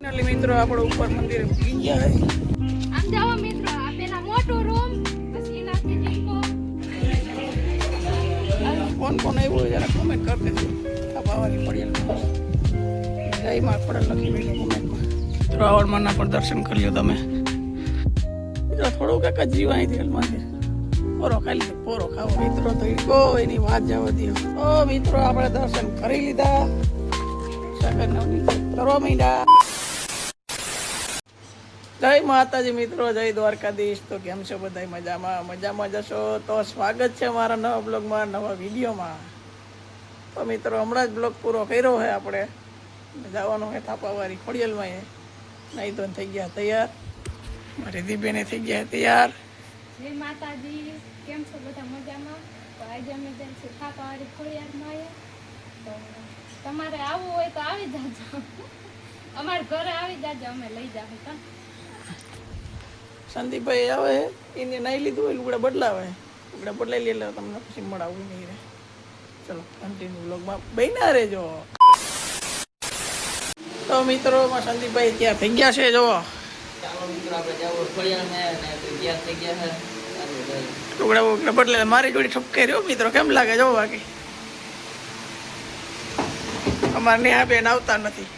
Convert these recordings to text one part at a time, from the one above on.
મિત્રો આપણે ઉપર મંદિરે પૂગી ગયા હે. આમ જાઓ મિત્રો, આ પેલા મોટો રૂમ, પછી એનાથી જીકો. કોણ કોણ આવ્યું જરા કોમેન્ટ કરી દેજો. આ બાવાની પડિયાલ જય માં પડેલ લખી દેજો કોમેન્ટમાં. રાવણમાંના પણ દર્શન કરી લો તમે. મિત્રો થોડું કાંક જીવ અહીંથી મંદિર પોરો ખાલી પોરો ખાવો મિત્રો તો કોઈની વાત જવા દો. ઓ મિત્રો આપણે દર્શન કરી લીધા. કરવા માંડ્યા. જય માતાજી મિત્રો, જય દ્વારકાધીશ. તો કેમ છો બધા? મજામાં જશો તો સ્વાગત છે મારા નવા બ્લોગમાં, નવા વિડીયોમાં. તો મિત્રો હમણાં જ બ્લોગ પૂરો કર્યો છે. આપણે જવાનું છે થાપાવાળી ખોડિયાલમાં. નહીં તો થઈ ગયા તૈયાર. મારી દીબેને થઈ ગયા તૈયાર. જય માતાજી, કેમ છો બધા? મજામાં. તો આજે અમે જઈએ છીએ થાપાવાળી ખોડિયારમાં. તો તમારે આવવું હોય તો આવી જાજો, અમારા ઘરે આવી જાજો, અમે લઈ જાવ. સંદીપભાઈ આવે એને નાઈ લીધું હોય, લુગડા બદલાવે, લુગડા બદલાઈ લે એટલે તમને પછી મળાવું નહીં રહે. ચલો કન્ટિન્યુ બ્લોગમાં બન્યા રહેજો. તો મિત્રો સંદીપભાઈ ત્યાં થઈ ગયા છે. જોવો લુગડા વુગડા બદલે મારી જોડી ઠપકાઈ રહ્યો મિત્રો. કેમ લાગે જોવો? બાકી અમારે નેહા બેન આવતા નથી.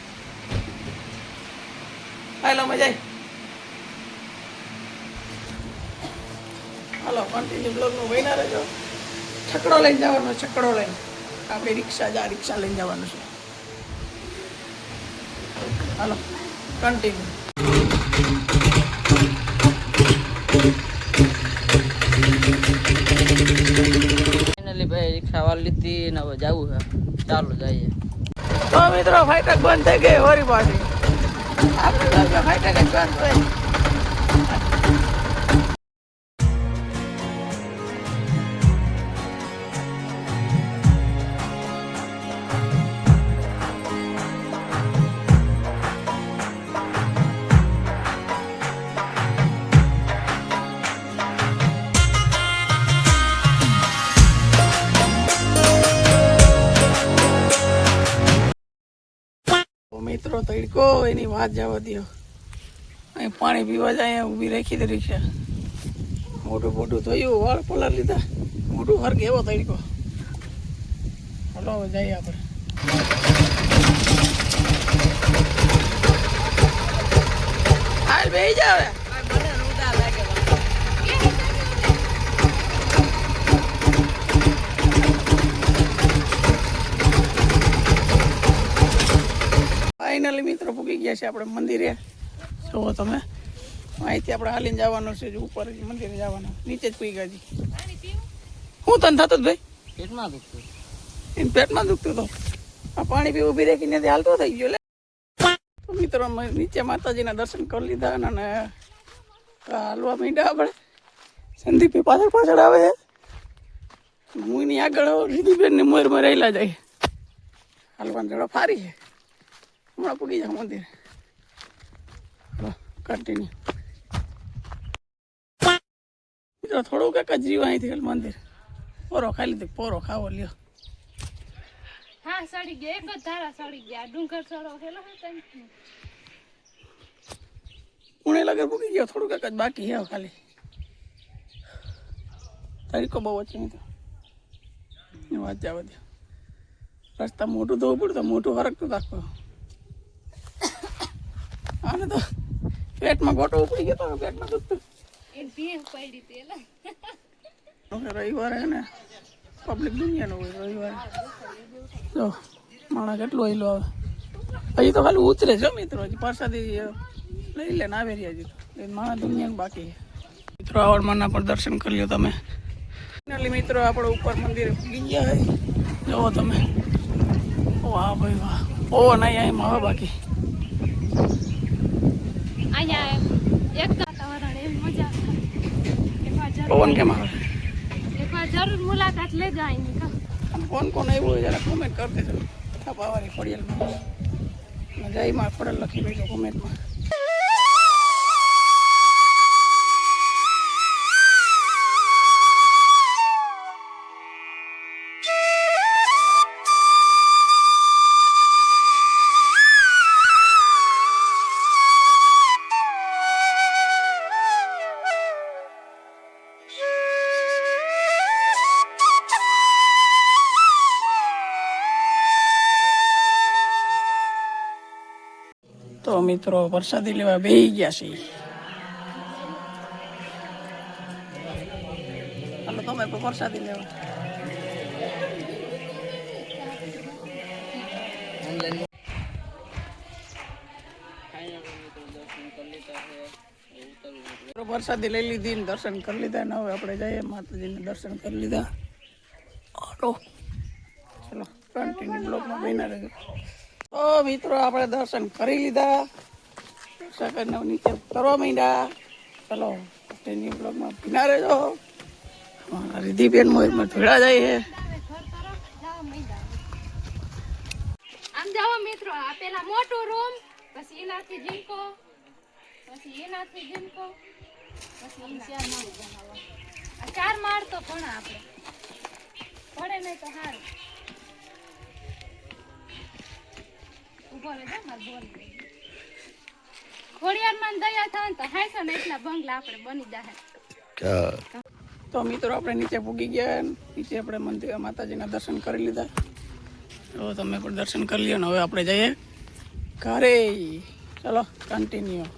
હાલો મજા. હાલો કન્ટિન્યુ બ્લોગનું બન્યા રહેજો. છકડો લઈને જવાનો, છકડો લઈને આપણે રિક્ષા લઈને જવાનું છે. હાલો કન્ટિન્યુ. ફાઇનલી ભાઈ રિક્ષા વાળી લીધી ને હવે જવું છે. ચાલો જઈએ. તો મિત્રો ફાઈટક બંધ થઈ ગઈ હોરી પાછી. આપણે ફાઈટક જ બંધ થઈ. મિત્રો તડકો એની વાત જવા દો. અહીં પાણી પીવા જાય ઊભી રાખી દે રિક્ષા. મોટું થયું, વાળ પલાર લીધા, મોટું હરગે એવો તડકો. હલો હવે જઈએ આપણે. હાલ બે જાવ. ફાઇનલી મિત્રો પૂગી ગયા છે આપણે મંદિરે. જુઓ તમે, અહીંથી આપણે હાલીને જવાનું છે. ઉપર મંદિરે જવાનું, નીચે જ પૂગી ગયા છે. શું તને થતું ભાઈ? પેટમાં દુખતું. એને પેટમાં દુખતું તો આ પાણી પી ઊભી રાખીને હાલતો થઈ ગયો. લે તો મિત્રો નીચે માતાજીના દર્શન કરી લીધા અને હાલવા માંડ્યા આપણે. સંદીપ પાછળ આવે છે, હું એની આગળ રીધિબેન ને મોરમાં રહેલા જાય. હાલવાની જડો ફારી છે. હમણાં પૂગી જાવ મંદિર. કન્ટિન્યુ મિત્રો થોડું કાંક જીવ અહીંથી મંદિર પોરો ખાઈ લીધું. પોરો ખાવો લ્યો. હા સડી ગયા, એક જ ધારા સડી ગયા. ડુંગર સડો ખેલો પુણે લગર પૂગી ગયો. થોડું કાંક જ બાકી છે ખાલી. તરીકો બહુ ઓછી નહીં તો વાત જવા દો. રસ્તા મોટું ધોવું પડતું, મોટું હરકતું રાખવું. આને તો પેટમાં ગોટો ઉપડી ગયો તો પેટમાં દુખતું. રવિવારે ને પબ્લિક દુનિયાનો હોય. રવિવારે જો માણસ કેટલું હેલો આવે. હજી તો ખાલી ઉતરે છે મિત્રો. હજી પ્રસાદી લઈ લે ને આવે રહ્યા. હજી તો માણસ દુનિયાનું બાકી છે. મિત્રો આવડમાંના પણ દર્શન કરી લો તમે. ફાઇનલી મિત્રો આપણે ઉપર મંદિરે પૂગી ગયા છે. જુઓ તમે, વાહ ભાઈ વાહ. ઓ નહીં અહીંમાં હવે બાકી અહીંયા એક વાતાવરણ એમ મજા આવે. પવન કેમ આવે? એકવાર જરૂર મુલાકાત લેજો અહીંની. કોણ કોણ આવ્યું જરા કોમેન્ટ કરી દેજો. થાપાવાળી ખોડિયાલમાં જય માં પડેલ લખી દેજો કોમેન્ટમાં. તો મિત્રો પ્રસાદી લેવા બેસી ગયા છે. હાલો તમે પણ પ્રસાદી લેવા. પ્રસાદી લઈ લીધી ને દર્શન કરી લીધા ને હવે આપણે જઈએ માતાજીને દર્શન કરી લીધા. ચલો કન્ટિન્યુ બ્લોકમાં બન્યા રહેજો. તો મિત્રો આપણે દર્શન કરી લીધા, દર્શન કરીને નીચે કરવા માંડ્યા. ચલો કન્ટિન્યુ બ્લોકમાં બન્યા રહેજો. રિધિબેન મોરમાં ભેળા જાય છે. આમ જાઓ મિત્રો, આ પેલા મોટો રૂમ, પછી એનાથી જીનકો, પછી એનાથી જીનકો, પછી આ 4 માળ તો ઘણા આપણે પડે નહીં તો સારું. ઉભો રહેજો માર બોલ. ખોડિયારમાં દયા થાય ને તો 60 ને એટલા બંગલા આપણે બની જાય. તો મિત્રો આપણે નીચે પૂગી ગયા. નીચે આપણે મંદિર માતાજીના દર્શન કરી લીધા. તો તમે પણ દર્શન કરી લ્યો ને હવે આપણે જઈએ ઘરે. ચલો કન્ટિન્યુ.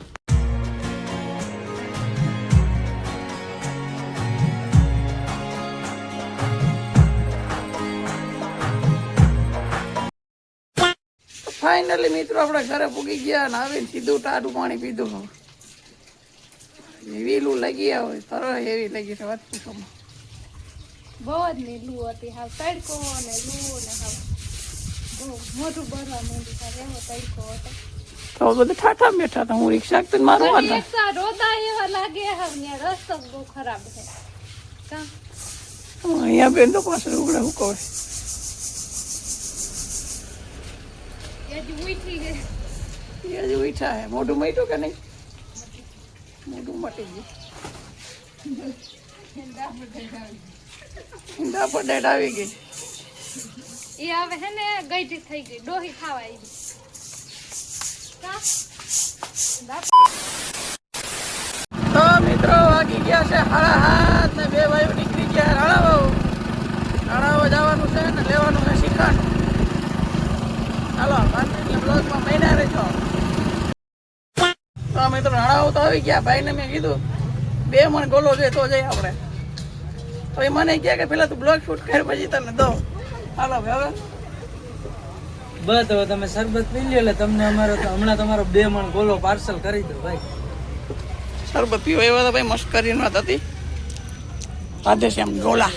ફાઇનલી મિત્રો આપણે ઘરે પૂગી ગયા ને આવીને સીધું ટાઢું પાણી પીધું. એવી લૂ લાગી હોય તરત એવી લાગી છે વાત પૂછો. બહુ જ ને લૂ હતી, હાવ તડકો ને લૂ ને હાવ બહુ મોટું ભરવા માંડ્યું છે. એવો તડકો હતો તો બધું ઠાઠા બેઠા હતા. હું રિક્ષા તો મારવા હતા. રિક્ષા રોતા એવા લાગે. હાવ ત્યાં રસ્તો બહુ ખરાબ છે. કા અહીંયા બેન તો પાછળ ઉગડે હું કહે હજી ઉઠી ગઈ. એ હજી ઉઠા હે. મોઢું મટ્યું કે નહીં? મોઢું મટી ગયું. ઈંડા પર ડેટ આવી ગઈ. એ હવે હે ને ગઈઢી થઈ ગઈ, ડોહી ખાવા આવી. તો મિત્રો વાગી ગયા છે 7:30 ને 2 વાગ્યે નીકળી ગયા રાણાવાવ. રાણાવાવ જવાનું છે ને લેવાનું છે શિખંડ. ચાલો કન્ટિન્યુ બ્લોગમાં મહિના રહેજો. તો મિત્રો રાણાવાવ તો આવી ગયા. ભાઈને મેં કીધું 2 મણ ગોલો જોઈએ તો જઈએ આપણે. તો એ મને કહે કે પેલા તું બ્લોગ શૂટ કર પછી તને દો. હાલો હવે બસ હવે તમે શરબત પી લ્યો એટલે તમને અમારો તો હમણાં તમારો 2 મણ ગોલો પાર્સલ કરી દો ભાઈ. શરબત પીવો એવા તો ભાઈ મસ્ત કરીને વાત હતી. રાધેશ્યામ ગોલા.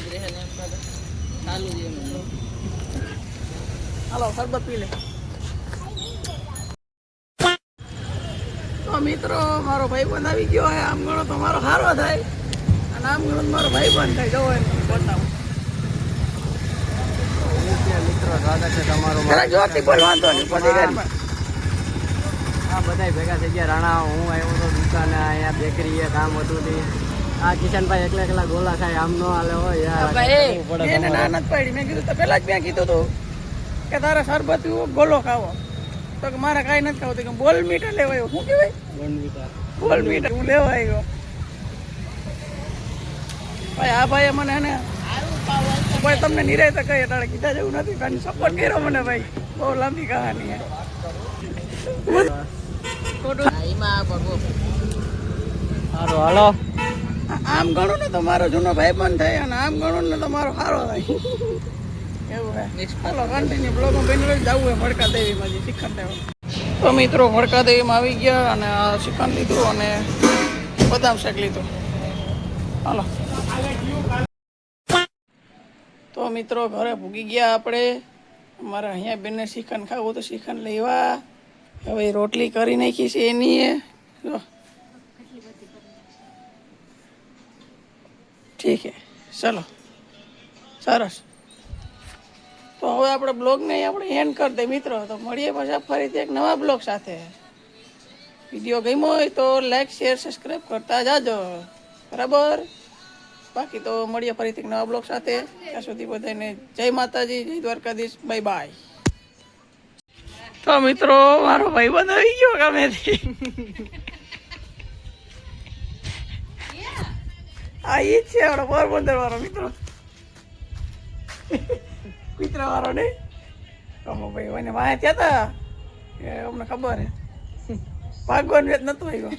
હાલો શરબત પી લે. તો મિત્રો મારો ભાઈબંધ આવી ગયો હે. આમ ગણો તો મારો હારો થાય અને આમ ગણો તો મારો ભાઈબંધ થાય. જવો એમ બતાવું. મિત્રો સ્વાગત છે તમારું. જરા જોરથી બોલ, વાંધો નહીં. પછી ઘરમાં આ બધા ભેગા થઈ ગયા. રાણા હું આવ્યો તો દુકાને, અહીંયા બેકરી કામ હતું નહીં. આ કિશનભાઈ એકલા ગોલા ખાય આમ નો હાલે હોય યાર. એને ના નથી પાડી. મેં કીધું તો પેલા જ મેં કીધું હતું કે તારે શરબત પીવો ગોલો ખાવો. તો કે મારે કાંઈ નથી ખાવું. કે બોલ મીઠા લેવાયો. શું કહેવાય? બોલ મીઠા હું લેવા આવ્યો. ભાઈ આ ભાઈએ મને એને ભાઈ તમને નિરાય તો કહીએ તારે કીધા જેવું નથી. કારણ સપોર્ટ કર્યો મને ભાઈ. બહુ લાંબી કહાની છે. હાલો આમ ગણો ને તો મારો જૂનો ભાઈ બંધ થાય અને આમ ગણો ને તો મારો સારો થાય. એવું હે. ચાલો કન્ટિન્યુ બ્લોગમાં બની જવું હોય ભડકા દેવીમાં જે શિખંડ લેવા. તો મિત્રો ભડકા દેવીમાં આવી ગયા અને આ શિખંડ લીધું અને બદામ શેક લીધું. હાલો તો મિત્રો ઘરે ભૂગી ગયા આપણે. અમારે અહીંયા બેને શિખંડ ખાવું તો શિખંડ લેવા. હવે રોટલી કરી નાખી છે એની. જો ઠીક હે. ચલો સરસ. તો હવે આપણે બ્લોગને આપણે એન્ડ કરી દઈએ મિત્રો. તો મળીએ પાછા ફરીથી એક નવા બ્લોગ સાથે. વિડીયો ગમ્યો હોય તો લાઈક શેર સબસ્ક્રાઈબ કરતા જાજો. બરાબર. બાકી તો મળીએ ફરીથી એક નવા બ્લોગ સાથે. ત્યાં સુધી બધાને જય માતાજી, જય દ્વારકાધીશ. Bye bye. તો મિત્રો મારો ભાઈ બંધ આવી ગયો ગમેથી. આ ઈ જ છે આપણો પોરબંદર વાળો મિત્રો. કુતરા વાળો નહીં. ભાઈ મને વાય ત્યાં હતા અમને ખબર હે. ભાગવાનું જ નતો આવ્યો